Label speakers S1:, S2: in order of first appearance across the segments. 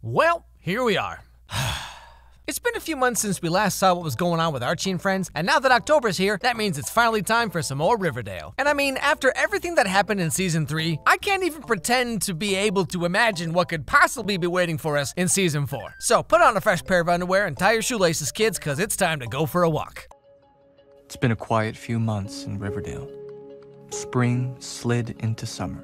S1: Well, here we are. It's been a few months since we last saw what was going on with Archie and friends, and now that October's here, that means it's finally time for some more Riverdale. And I mean, after everything that happened in Season 3, I can't even pretend to be able to imagine what could possibly be waiting for us in Season 4. So put on a fresh pair of underwear and tie your shoelaces, kids, because it's time to go for a walk.
S2: It's been a quiet few months in Riverdale. Spring slid into summer,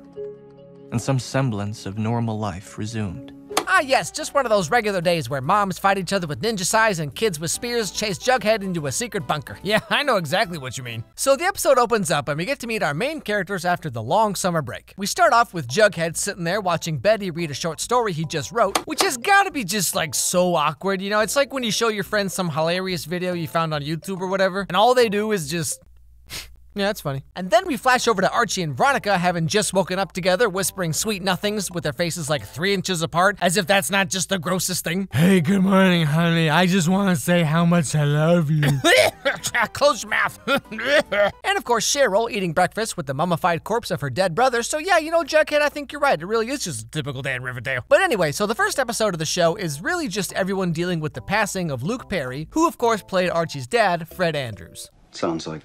S2: and some semblance of normal life resumed.
S1: Ah yes, just one of those regular days where moms fight each other with ninja sais and kids with spears chase Jughead into a secret bunker. Yeah, I know exactly what you mean. So the episode opens up and we get to meet our main characters after the long summer break. We start off with Jughead sitting there watching Betty read a short story he just wrote, which has gotta be just like so awkward, you know? It's like when you show your friends some hilarious video you found on YouTube or whatever, and all they do is just... Yeah, that's funny. And then we flash over to Archie and Veronica having just woken up together, whispering sweet nothings with their faces like 3 inches apart, as if that's not just the grossest thing.
S3: Hey, good morning, honey. I just want to say how much I love you.
S1: Close your mouth. And of course, Cheryl eating breakfast with the mummified corpse of her dead brother. So yeah, you know, Jughead, I think you're right. It really is just a typical day in Riverdale. But anyway, so the first episode of the show is really just everyone dealing with the passing of Luke Perry, who of course played Archie's dad, Fred Andrews.
S4: Sounds like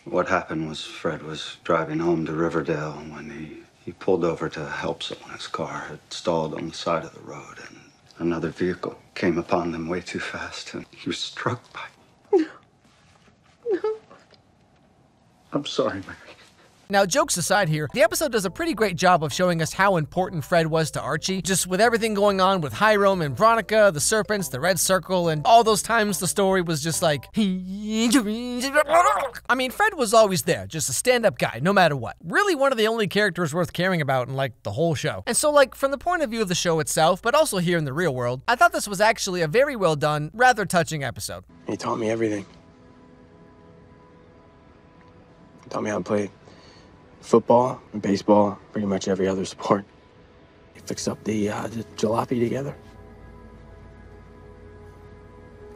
S4: what happened was Fred was driving home to Riverdale when he pulled over to help someone. His car had stalled on the side of the road, and another vehicle came upon them way too fast, and he was struck by... No. I'm sorry, Mary.
S1: Now, jokes aside here, the episode does a pretty great job of showing us how important Fred was to Archie, just with everything going on with Hiram and Veronica, the serpents, the red circle, and all those times the story was just like... I mean, Fred was always there, just a stand-up guy, no matter what. Really one of the only characters worth caring about in, like, the whole show. And so, like, from the point of view of the show itself, but also here in the real world, I thought this was actually a very well done, rather touching episode.
S5: He taught me everything. He taught me how to play football and baseball, pretty much every other sport. He fixed up the jalopy together.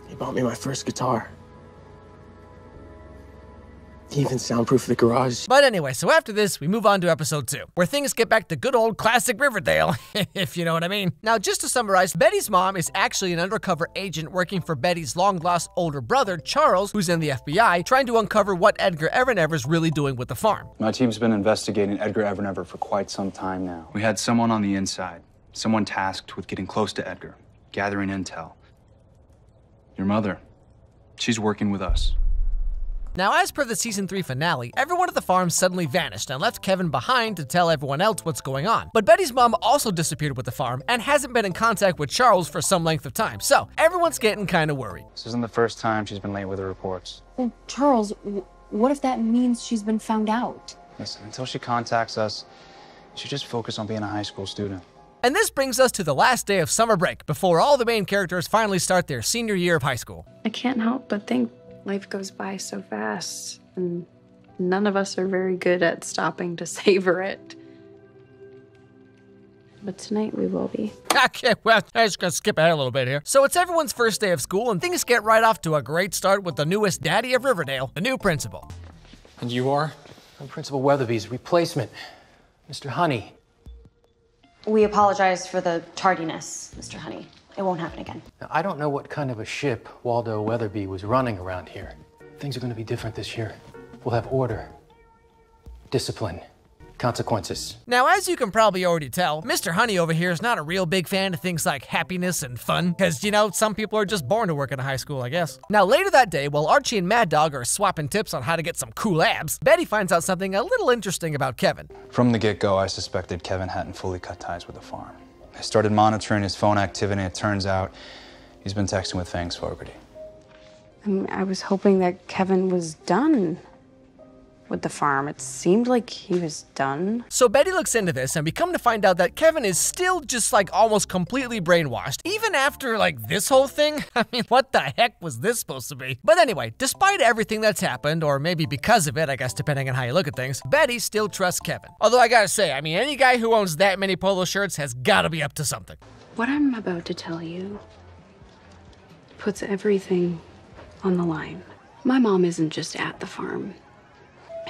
S5: He bought me my first guitar. He even soundproofed the garage.
S1: But anyway, so after this, we move on to episode 2, where things get back to good old classic Riverdale, if you know what I mean. Now, just to summarize, Betty's mom is actually an undercover agent working for Betty's long-lost older brother, Charles, who's in the FBI, trying to uncover what Edgar Evernever's really doing with the farm.
S6: My team's been investigating Edgar Evernever for quite some time now. We had someone on the inside, someone tasked with getting close to Edgar, gathering intel. Your mother, she's working with us.
S1: Now, as per the Season 3 finale, everyone at the farm suddenly vanished and left Kevin behind to tell everyone else what's going on. But Betty's mom also disappeared with the farm and hasn't been in contact with Charles for some length of time, so everyone's getting kind of worried.
S6: This isn't the first time she's been late with her reports.
S7: Well, Charles, what if that means she's been found out?
S6: Listen, until she contacts us, you should just focus on being a high school student.
S1: And this brings us to the last day of summer break, before all the main characters finally start their senior year of high school.
S8: I can't help but think life goes by so fast, and none of us are very good at stopping to savor it. But tonight we will be.
S1: Okay, well, I'm just gonna skip ahead a little bit here. So it's everyone's first day of school, and things get right off to a great start with the newest daddy of Riverdale, the new principal.
S9: And you are? I'm Principal Weatherby's replacement, Mr. Honey.
S10: We apologize for the tardiness, Mr. Honey. It won't happen again.
S9: Now, I don't know what kind of a ship Waldo Weatherby was running around here. Things are going to be different this year. We'll have order, discipline, consequences.
S1: Now, as you can probably already tell, Mr. Honey over here is not a real big fan of things like happiness and fun, because, you know, some people are just born to work in a high school, I guess. Now, later that day, while Archie and Mad Dog are swapping tips on how to get some cool abs, Betty finds out something a little interesting about Kevin.
S6: From the get-go, I suspected Kevin hadn't fully cut ties with the farm. I started monitoring his phone activity, and it turns out he's been texting with Fang's Fogarty.
S8: I was hoping that Kevin was done with the farm. It seemed like he was done.
S1: So Betty looks into this, and we come to find out that Kevin is still just like almost completely brainwashed, even after like this whole thing. I mean, what the heck was this supposed to be? But anyway, despite everything that's happened, or maybe because of it, I guess depending on how you look at things, Betty still trusts Kevin. Although I gotta say, I mean, any guy who owns that many polo shirts has gotta be up to something.
S8: What I'm about to tell you puts everything on the line. My mom isn't just at the farm.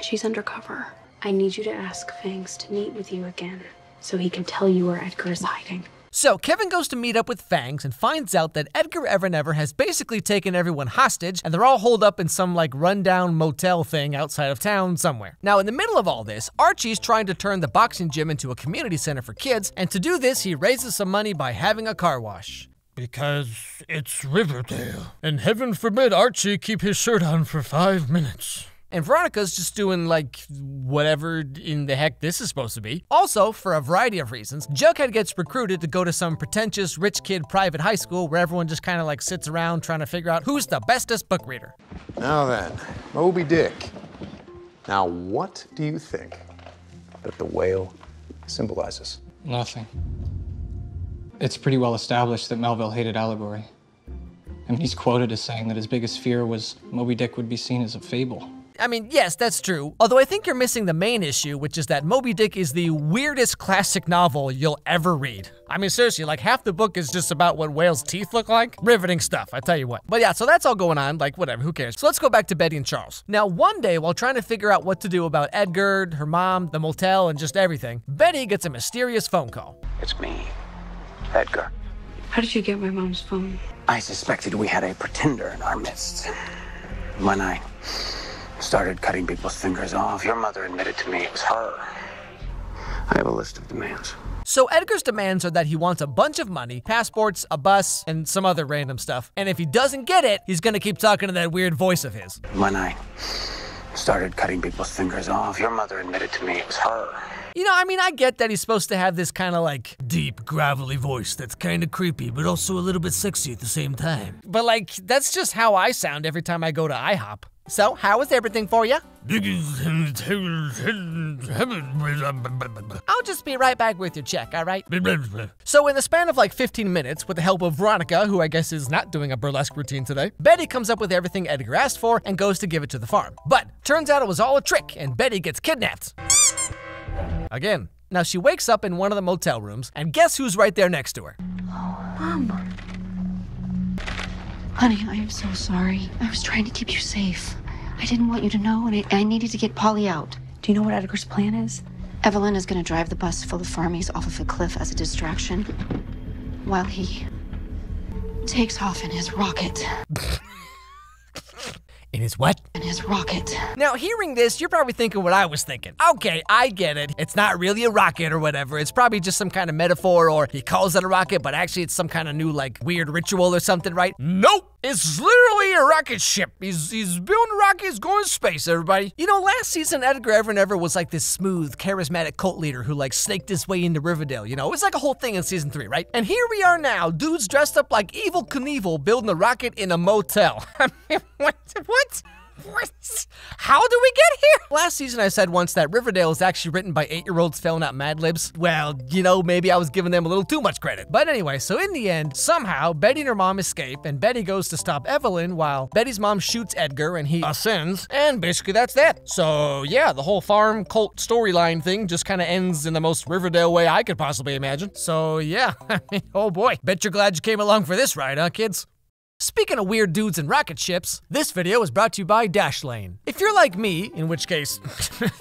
S8: She's undercover. I need you to ask Fangs to meet with you again so he can tell you where Edgar is hiding.
S1: So Kevin goes to meet up with Fangs and finds out that Edgar Evernever has basically taken everyone hostage, and they're all holed up in some like rundown motel thing outside of town somewhere. Now in the middle of all this, Archie's trying to turn the boxing gym into a community center for kids, and to do this he raises some money by having a car wash.
S3: Because it's Riverdale, and heaven forbid Archie keep his shirt on for 5 minutes.
S1: And Veronica's just doing, like, whatever in the heck this is supposed to be. Also, for a variety of reasons, Jughead gets recruited to go to some pretentious rich kid private high school where everyone just kind of like sits around trying to figure out who's the bestest book reader.
S11: Now then, Moby Dick. Now what do you think that the whale symbolizes?
S12: Nothing. It's pretty well established that Melville hated allegory. I mean, he's quoted as saying that his biggest fear was Moby Dick would be seen as a fable.
S1: I mean, yes, that's true. Although I think you're missing the main issue, which is that Moby Dick is the weirdest classic novel you'll ever read. I mean, seriously, like half the book is just about what whales' teeth look like. Riveting stuff, I tell you what. But yeah, so that's all going on, like whatever, who cares? So let's go back to Betty and Charles. Now, one day, while trying to figure out what to do about Edgar, her mom, the motel, and just everything, Betty gets a mysterious phone call.
S13: It's me, Edgar.
S8: How did you get my mom's phone?
S13: I suspected we had a pretender in our midst. When I started cutting people's fingers off, your mother admitted to me it was her. I have a list of demands.
S1: So Edgar's demands are that he wants a bunch of money, passports, a bus, and some other random stuff. And if he doesn't get it, he's gonna keep talking to that weird voice of his.
S13: When I started cutting people's fingers off, your mother admitted to me it was her.
S1: You know, I mean, I get that he's supposed to have this kind of like
S3: deep, gravelly voice that's kind of creepy, but also a little bit sexy at the same time.
S1: But like, that's just how I sound every time I go to IHOP. So, how is everything for you? I'll just be right back with your check, all right? So in the span of like 15 minutes, with the help of Veronica, who I guess is not doing a burlesque routine today, Betty comes up with everything Edgar asked for and goes to give it to the farm. But turns out it was all a trick, and Betty gets kidnapped. Again. Now she wakes up in one of the motel rooms, and guess who's right there next to her?
S7: Oh, Mom. Honey, I am so sorry. I was trying to keep you safe. I didn't want you to know, and I needed to get Polly out. Do you know what Edgar's plan is? Evelyn is going to drive the bus full of farmies off of a cliff as a distraction, while he takes off in his rocket.
S1: In his what?
S7: In his rocket.
S1: Now, hearing this, you're probably thinking what I was thinking. Okay, I get it. It's not really a rocket or whatever. It's probably just some kind of metaphor, or he calls it a rocket, but actually it's some kind of new, like, weird ritual or something, right? Nope! It's literally a rocket ship. He's building a rocket, he's going to space, everybody. You know, last season, Edgar Evernever was like this smooth, charismatic cult leader who, like, snaked his way into Riverdale, you know? It was like a whole thing in season 3, right? And here we are now, dudes dressed up like Evel Knievel building a rocket in a motel. I mean, what? How do we get here? Last season I said once that Riverdale is actually written by 8-year-olds filling out Mad Libs. Well, you know, maybe I was giving them a little too much credit. But anyway, so in the end, somehow Betty and her mom escape, and Betty goes to stop Evelyn while Betty's mom shoots Edgar and he ascends, and basically that's that. So yeah, the whole farm cult storyline thing just kind of ends in the most Riverdale way I could possibly imagine. So yeah, oh boy, bet you're glad you came along for this ride, huh kids? Speaking of weird dudes and rocket ships, this video is brought to you by Dashlane. If you're like me, in which case,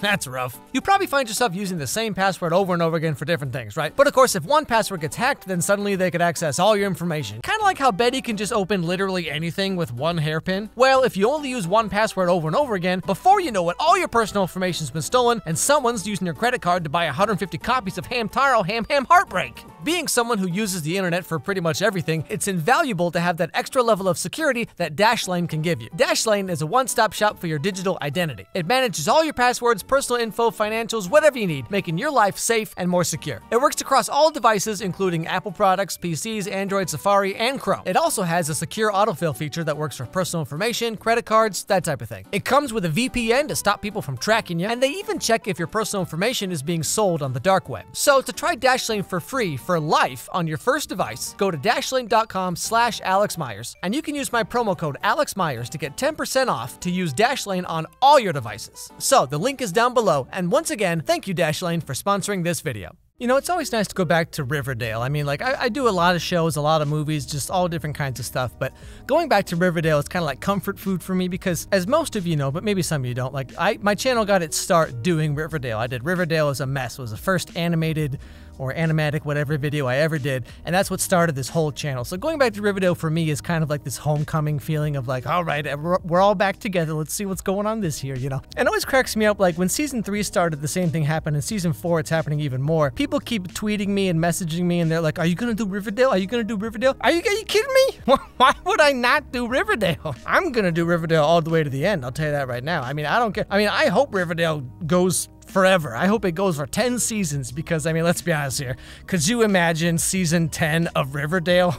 S1: that's rough, you probably find yourself using the same password over and over again for different things, right? But of course, if one password gets hacked, then suddenly they could access all your information. Kind of like how Betty can just open literally anything with one hairpin. Well, if you only use one password over and over again, before you know it, all your personal information's been stolen, and someone's using your credit card to buy 150 copies of Hamtaro Ham Heartbreak. Being someone who uses the internet for pretty much everything, it's invaluable to have that extra level of security that Dashlane can give you. Dashlane is a one-stop shop for your digital identity. It manages all your passwords, personal info, financials, whatever you need, making your life safe and more secure. It works across all devices, including Apple products, PCs, Android, Safari, and Chrome. It also has a secure autofill feature that works for personal information, credit cards, that type of thing. It comes with a VPN to stop people from tracking you, and they even check if your personal information is being sold on the dark web. So to try Dashlane for free for life on your first device, go to dashlane.com/AlexMyers, and you can use my promo code AlexMyers to get 10% off to use Dashlane on all your devices. So the link is down below, and once again, thank you Dashlane for sponsoring this video. You know, it's always nice to go back to Riverdale. I mean, like, I do a lot of shows, a lot of movies, just all different kinds of stuff, but going back to Riverdale is kind of like comfort food for me because, as most of you know, but maybe some of you don't, like, my channel got its start doing Riverdale. I did Riverdale as a Mess. It was the first animated, or animatic, whatever video I ever did, and that's what started this whole channel. So going back to Riverdale for me is kind of like this homecoming feeling of like, all right, we're all back together, let's see what's going on this year, you know? And it always cracks me up, like when season 3 started, the same thing happened. In season 4, it's happening even more. People keep tweeting me and messaging me, and they're like, are you gonna do Riverdale? Are you gonna do Riverdale? Are you kidding me? Why would I not do Riverdale? I'm gonna do Riverdale all the way to the end, I'll tell you that right now. I mean, I don't care. I mean, I hope Riverdale goes forever. I hope it goes for 10 seasons because, I mean, let's be honest here. Could you imagine season 10 of Riverdale?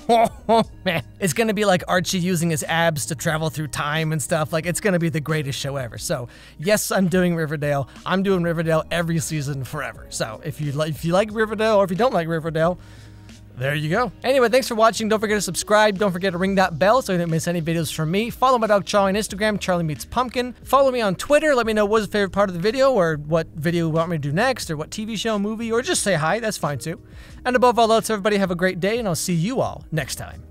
S1: Oh, man. It's going to be like Archie using his abs to travel through time and stuff. Like, it's going to be the greatest show ever. So, yes, I'm doing Riverdale. I'm doing Riverdale every season forever. So, if you like Riverdale or if you don't like Riverdale, there you go. Anyway, thanks for watching. Don't forget to subscribe. Don't forget to ring that bell so you don't miss any videos from me. Follow my dog Charlie on Instagram, Charlie Meets Pumpkin. Follow me on Twitter. Let me know what's your favorite part of the video or what video you want me to do next or what TV show, movie, or just say hi. That's fine too. And above all else, everybody have a great day and I'll see you all next time.